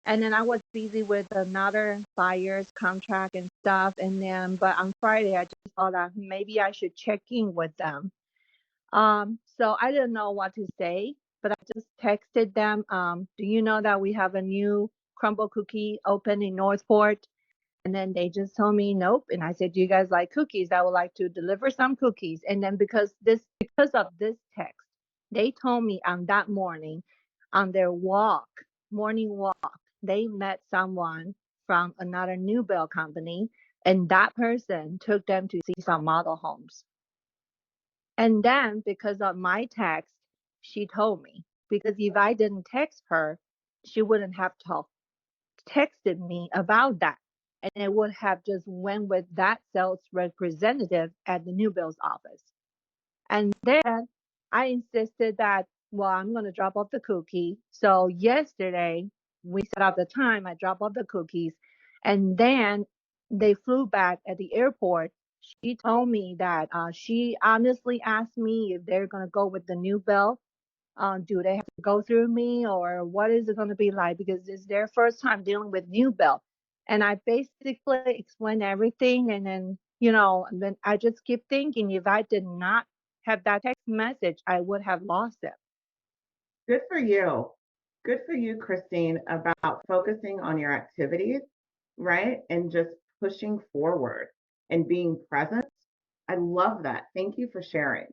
And then I was busy with another buyer's contract and stuff. And then, but on Friday, I just thought that maybe I should check in with them. So I didn't know what to say, but I just texted them. Do you know that we have a new crumble cookie open in Northport? And then they just told me nope. And I said, do you guys like cookies? I would like to deliver some cookies. And then because of this text, they told me on that morning, on their morning walk, they met someone from another new build company, and that person took them to see some model homes. And then because of my text, she told me, because if I didn't text her, she wouldn't have texted me about that. And it would have just went with that sales representative at the new builds office. And then I insisted that, well, I'm going to drop off the cookie. So yesterday we set up the time, I dropped off the cookies. And then they flew back at the airport. She told me that she honestly asked me if they're going to go with the new bill. Do they have to go through me, or what is it going to be like? Because it's their first time dealing with new bill. And I basically explained everything. And then, and then I just keep thinking, if I did not have that text message, I would have lost it. Good for you. Good for you, Christine, about focusing on your activities, right? And just pushing forward and being present. I love that. Thank you for sharing.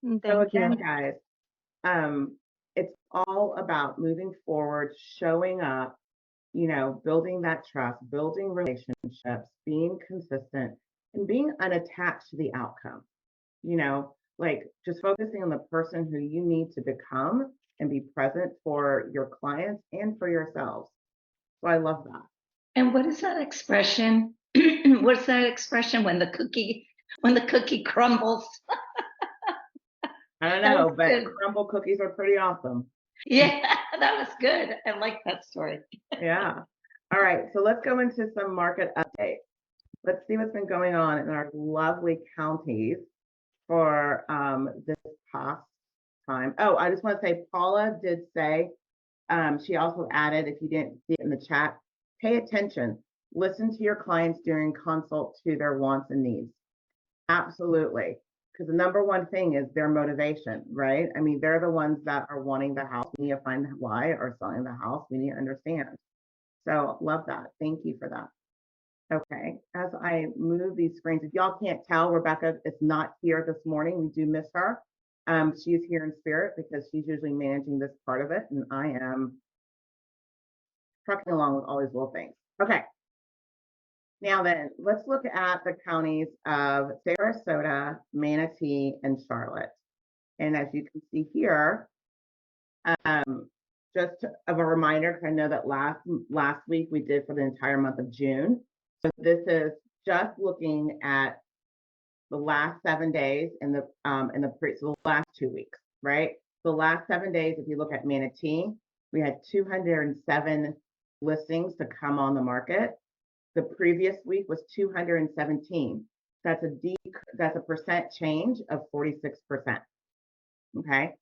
So Thank you. again, guys, um, it's all about moving forward, showing up, building that trust, building relationships, being consistent, and being unattached to the outcome. Like just focusing on the person who you need to become and be present for your clients and for yourselves. So I love that. And what is that expression? What's that expression when the cookie crumbles? I don't know, but crumble cookies are pretty awesome. Yeah, that was good. I like that story. Yeah. All right. So let's go into some market updates. Let's see what's been going on in our lovely counties for this past time. Oh, I just want to say Paula did say, she also added, if you didn't see it in the chat, pay attention. Listen to your clients during consult to their wants and needs. Absolutely. Because the number one thing is their motivation, right? I mean, they're the ones that are wanting the house. We need to find why or selling the house. We need to understand. So love that. Thank you for that. Okay, as I move these screens, if y'all can't tell, Rebecca is not here this morning. We do miss her. She's here in spirit because she's usually managing this part of it, and I am trucking along with all these little things. Okay, now then, let's look at the counties of Sarasota, Manatee, and Charlotte. And as you can see here, just of a reminder, because I know that last week we did for the entire month of June. So this is just looking at the last 7 days in the so the last 2 weeks, right? The last 7 days, if you look at Manatee, we had 207 listings to come on the market. The previous week was 217. That's a percent change of 46%. Okay,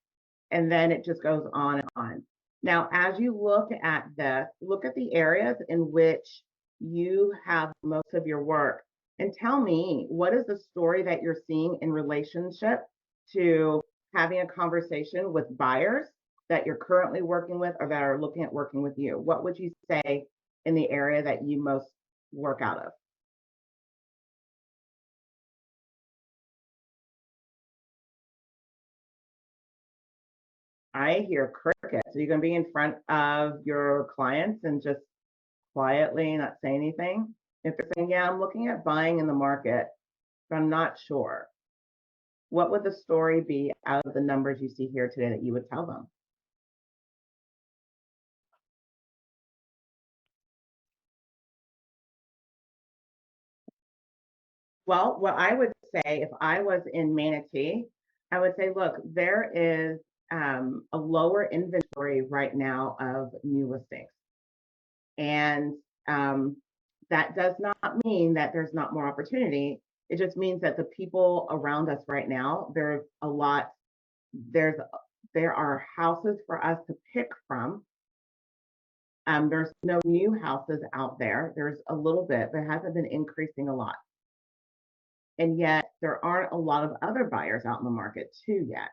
and then it just goes on and on. Now, as you look at this, look at the areas in which you have most of your work and tell me, what is the story that you're seeing in relationship to having a conversation with buyers that you're currently working with or that are looking at working with you? What would you say in the area that you most work out of? I hear crickets. Are you going to be in front of your clients and just quietly not say anything? If they're saying, yeah, I'm looking at buying in the market, but I'm not sure, what would the story be out of the numbers you see here today that you would tell them? Well, what I would say if I was in Manatee, I would say, look, there is a lower inventory right now of new listings. And that does not mean that there's not more opportunity. It just means that the people around us right now, there are houses for us to pick from. There's no new houses out there. There's a little bit, but it hasn't been increasing a lot. And yet there aren't a lot of other buyers out in the market too yet,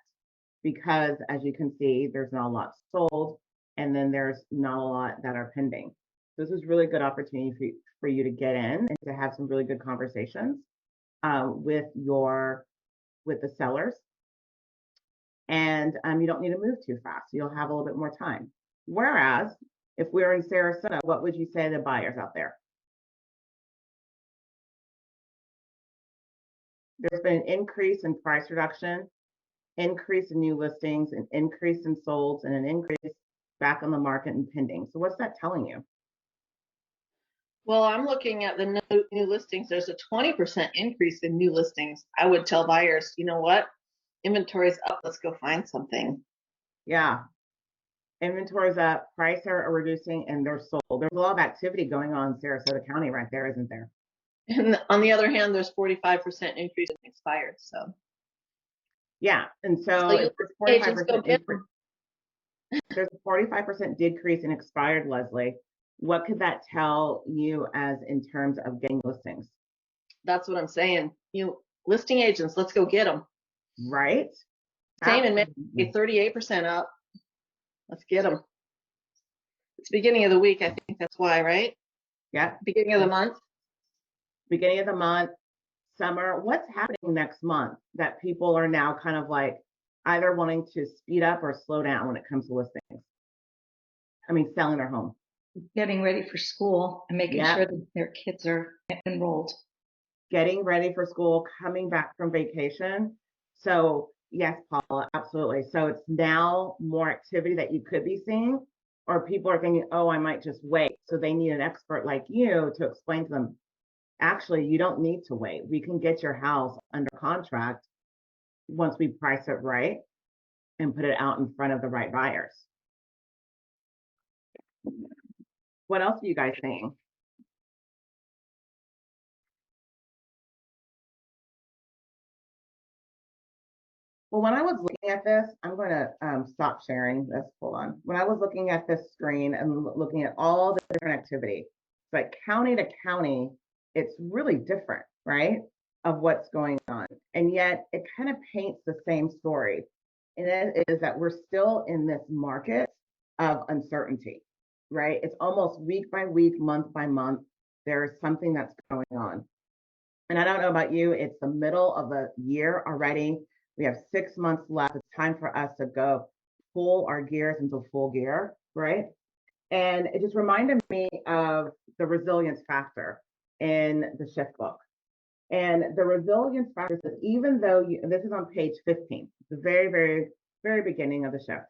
because as you can see, there's not a lot sold, and then there's not a lot that are pending. So this is really good opportunity for you to get in and to have some really good conversations with the sellers. And you don't need to move too fast. You'll have a little bit more time. Whereas if we're in Sarasota, what would you say to buyers out there? There's been an increase in price reduction, increase in new listings, an increase in solds, and an increase back on the market and pending. So what's that telling you? Well, I'm looking at the new listings. There's a 20% increase in new listings. I would tell buyers, you know what? Inventory's up. Let's go find something. Yeah. Inventory's up, prices are reducing, and they're sold. There's a lot of activity going on in Sarasota County right there, isn't there? And on the other hand, there's 45% increase in expired. So yeah, and so if there's 45% increase, there's a 45% decrease in expired, Leslie. What could that tell you as in terms of getting listings? That's what I'm saying. Listing agents, let's go get them. Right. Same in May, 38% up. Let's get them. It's beginning of the week. I think that's why, right? Yeah. Beginning of the month. Beginning of the month, summer. What's happening next month that people are now kind of like either wanting to speed up or slow down when it comes to listings? I mean, selling their home. Getting ready for school and making sure that their kids are enrolled. Getting ready for school, coming back from vacation. So yes, Paula, absolutely. So it's now more activity that you could be seeing, or people are thinking, oh, I might just wait. So they need an expert like you to explain to them, actually, you don't need to wait. We can get your house under contract once we price it right and put it out in front of the right buyers. What else are you guys saying? Well, when I was looking at this, I'm going to stop sharing this. Hold on. When I was looking at this screen and looking at all the different activity, it's like county to county, it's really different, right, of what's going on. And yet it kind of paints the same story. And it is that we're still in this market of uncertainty, right? It's almost week by week, month by month, there's something that's going on. And I don't know about you, it's the middle of the year already. We have 6 months left. It's time for us to go pull our gears into full gear, right? And it just reminded me of the resilience factor in the shift book. And the resilience factor says, even though this is on page 15, the very, very, very beginning of the shift.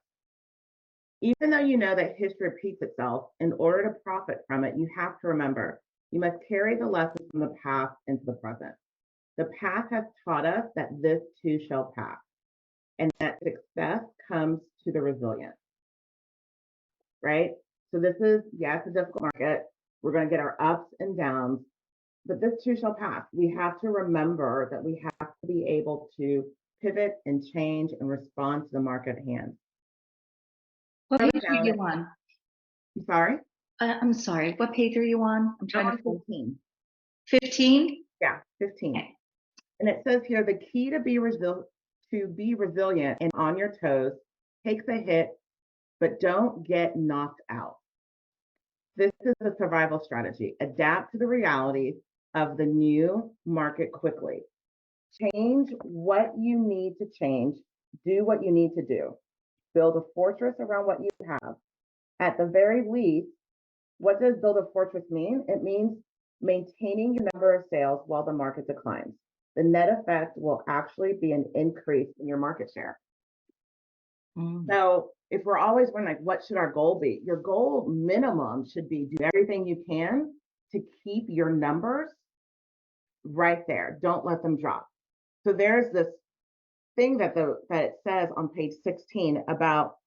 Even though you know that history repeats itself, in order to profit from it, you have to remember, you must carry the lessons from the past into the present. The past has taught us that this too shall pass, and that success comes to the resilient, right? So this is, yes, a difficult market. We're going to get our ups and downs, but this too shall pass. We have to remember that we have to be able to pivot and change and respond to the market at hand. What page are you on? I'm sorry? I'm sorry. What page are you on? I'm trying to 15. 15? Yeah, 15. Okay. And it says here, the key to be resilient and on your toes, take the hit, but don't get knocked out. This is a survival strategy. Adapt to the realities of the new market quickly. Change what you need to change. Do what you need to do. Build a fortress around what you have. At the very least, what does build a fortress mean? It means maintaining your number of sales while the market declines. The net effect will actually be an increase in your market share. So if we're always wondering, like, what should our goal be? Your goal minimum should be do everything you can to keep your numbers right there. Don't let them drop. So there's this thing that it says on page 16 about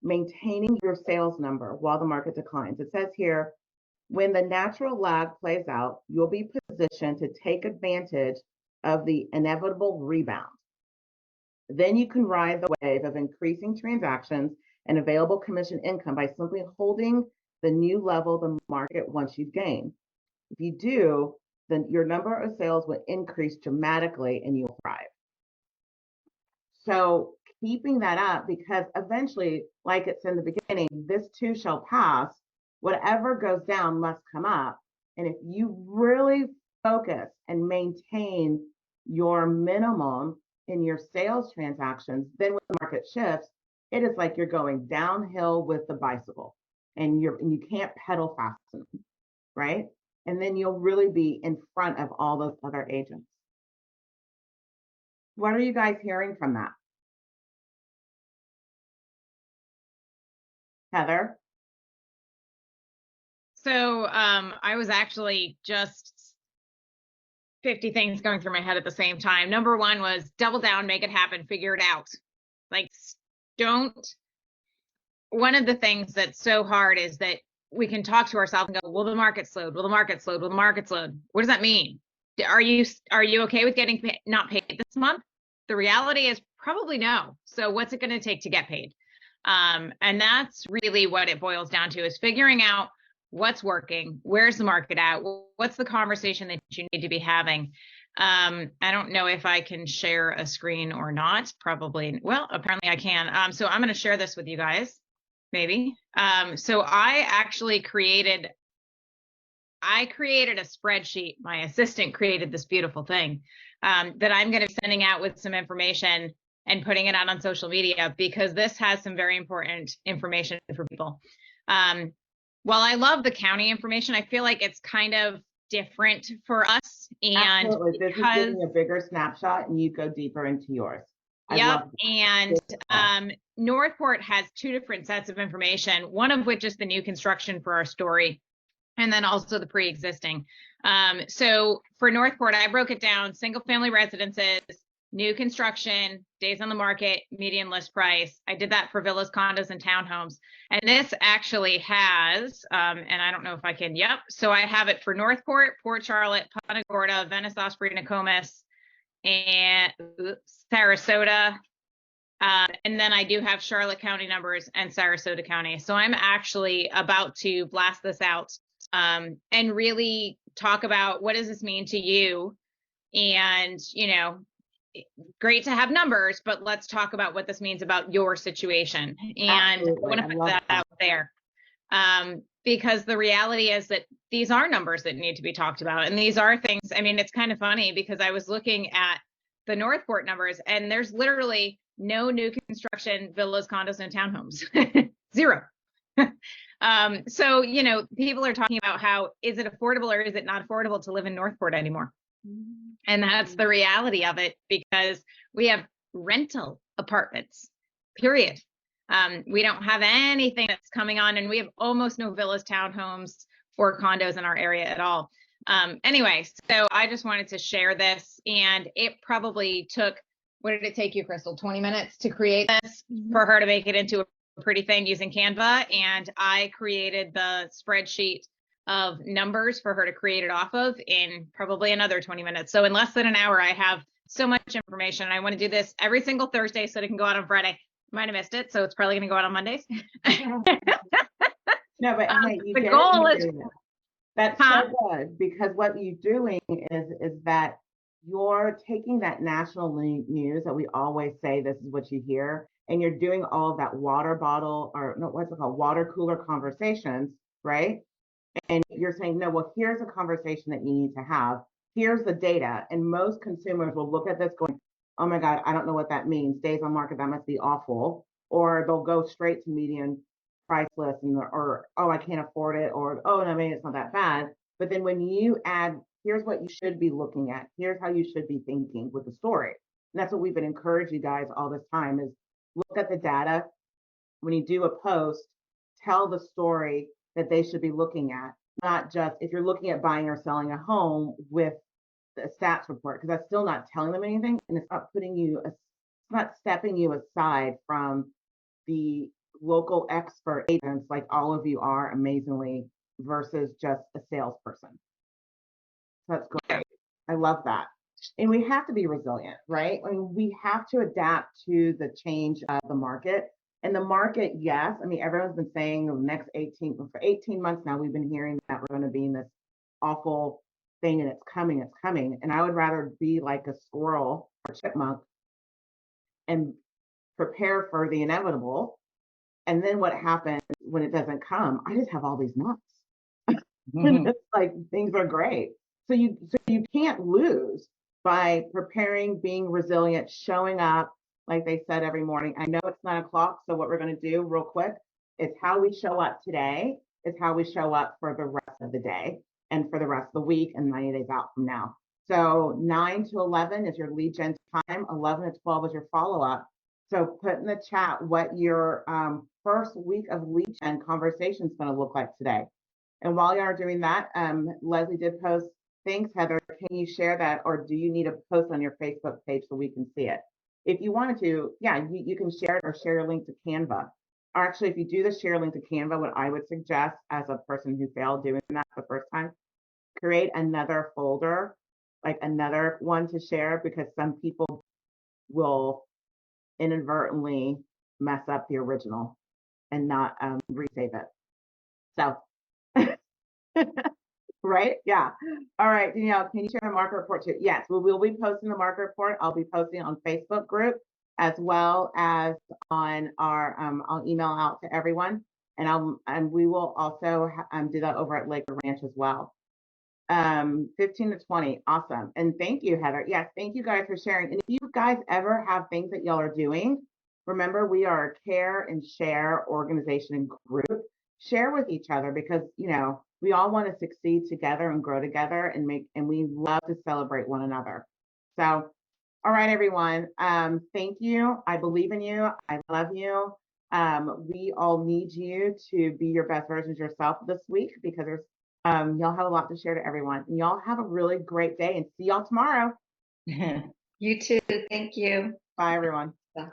maintaining your sales number while the market declines. It says here, when the natural lag plays out, you'll be positioned to take advantage of the inevitable rebound. Then you can ride the wave of increasing transactions and available commission income by simply holding the new level the market wants you to gain. If you do, then your number of sales will increase dramatically and you'll thrive. So keeping that up, because eventually, like it's in the beginning, this too shall pass. Whatever goes down must come up. And if you really focus and maintain your minimum in your sales transactions, then when the market shifts, it is like you're going downhill with the bicycle and you can't pedal fast enough, right? And then you'll really be in front of all those other agents. What are you guys hearing from that? Heather? So I was actually just 50 things going through my head at the same time. Number one was double down, make it happen, figure it out. Like, don't. One of the things that's so hard is that we can talk to ourselves and go, well, the market slowed, well, the market slowed, well, the market slowed. What does that mean? Are you okay with getting not paid this month? The reality is probably no. So what's it going to take to get paid? And that's really what it boils down to, is figuring out what's working, where's the market at, what's the conversation that you need to be having. I don't know if I can share a screen or not. Probably, well, apparently I can. So I'm going to share this with you guys, maybe. So I actually created a spreadsheet. My assistant created this beautiful thing that I'm going to be sending out with some information and putting it out on social media, because this has some very important information for people. While I love the county information, I feel like it's kind of different for us. And absolutely. This is giving a bigger snapshot and you go deeper into yours. Yep. And Northport has two different sets of information, one of which is the new construction for our story, and then also the pre-existing. So for Northport, I broke it down: single family residences, new construction, days on the market, median list price. I did that for villas, condos, and townhomes. And this actually has, and I don't know if I can, yep. So I have it for Northport, Port Charlotte, Punta Gorda, Venice, Osprey, Nokomis, and Sarasota. And then I do have Charlotte County numbers and Sarasota County. So I'm actually about to blast this out and really talk about, what does this mean to you? And, you know, great to have numbers, but let's talk about what this means about your situation. And absolutely. I want to put that out there. Because the reality is that these are numbers that need to be talked about. And these are things, I mean, it's kind of funny because I was looking at the Northport numbers and there's literally no new construction villas, condos, and townhomes. Zero. So, you know, people are talking about how, is it affordable or is it not affordable to live in Northport anymore? And that's the reality of it, because we have rental apartments, period. We don't have anything that's coming on, and we have almost no villas, townhomes, or condos in our area at all. Anyway, so I just wanted to share this, and it probably took, what did it take you, Crystal? 20 minutes to create this for her to make it into a pretty thing using Canva. And I created the spreadsheet of numbers for her to create it off of in probably another 20 minutes. So in less than an hour, I have so much information. I want to do this every single Thursday so it can go out on Friday. Might have missed it, so it's probably going to go out on Mondays. No, but hey, you the get goal it. is, That's so good, because what you're doing is that you're taking that national news that we always say this is what you hear, and you're doing all of that water bottle, or no, what's it called, water cooler conversations, right? And you're saying, no, well, here's a conversation that you need to have. Here's the data. And most consumers will look at this going, oh my God, I don't know what that means. Days on market, that must be awful. Or they'll go straight to median price list and, or, oh, I can't afford it. Or, oh, no, maybe it's not that bad. But then when you add, here's what you should be looking at. Here's how you should be thinking with the story. And that's what we've been encouraging you guys all this time, is look at the data. When you do a post, tell the story that they should be looking at, not just if you're looking at buying or selling a home with the stats report, because that's still not telling them anything, and it's not putting you, it's not stepping you aside from the local expert agents like all of you are amazingly, versus just a salesperson. So that's great. I love that. And we have to be resilient, right? I mean, we have to adapt to the change of the market. And the market, yes. I mean, everyone's been saying the next 18, for 18 months now, we've been hearing that we're going to be in this awful thing and it's coming, it's coming. And I would rather be like a squirrel or chipmunk and prepare for the inevitable. And then what happens when it doesn't come? I just have all these nuts. And it's like things are great. So you can't lose by preparing, being resilient, showing up, like they said, every morning. I know it's 9 o'clock, so what we're going to do real quick is how we show up today is how we show up for the rest of the day and for the rest of the week and 90 days out from now. So 9 to 11 is your lead gen time. 11 to 12 is your follow up. So put in the chat what your first week of lead gen conversation is going to look like today. And while you are doing that, Leslie did post. Thanks, Heather. Can you share that, or do you need a post on your Facebook page so we can see it? If you wanted to, yeah, you can share it or share a link to Canva. Or actually, if you do the share link to Canva, what I would suggest as a person who failed doing that the first time, create another folder, like another one to share, because some people will inadvertently mess up the original and not resave it. So. Right? Yeah. All right, Danielle, can you share the market report too? Yes, we will be posting the market report. I'll be posting on Facebook group as well as on our, I'll email out to everyone, and we will also do that over at Laker Ranch as well. 15 to 20, awesome. And thank you, Heather. Yes, thank you guys for sharing. And if you guys ever have things that y'all are doing, remember we are a care and share organization and group. Share with each other because we all want to succeed together and grow together and we love to celebrate one another. So, all right, everyone. Thank you. I believe in you. I love you. We all need you to be your best versions of yourself this week because there's y'all have a lot to share to everyone. And y'all have a really great day and see y'all tomorrow. You too. Thank you. Bye, everyone. Bye.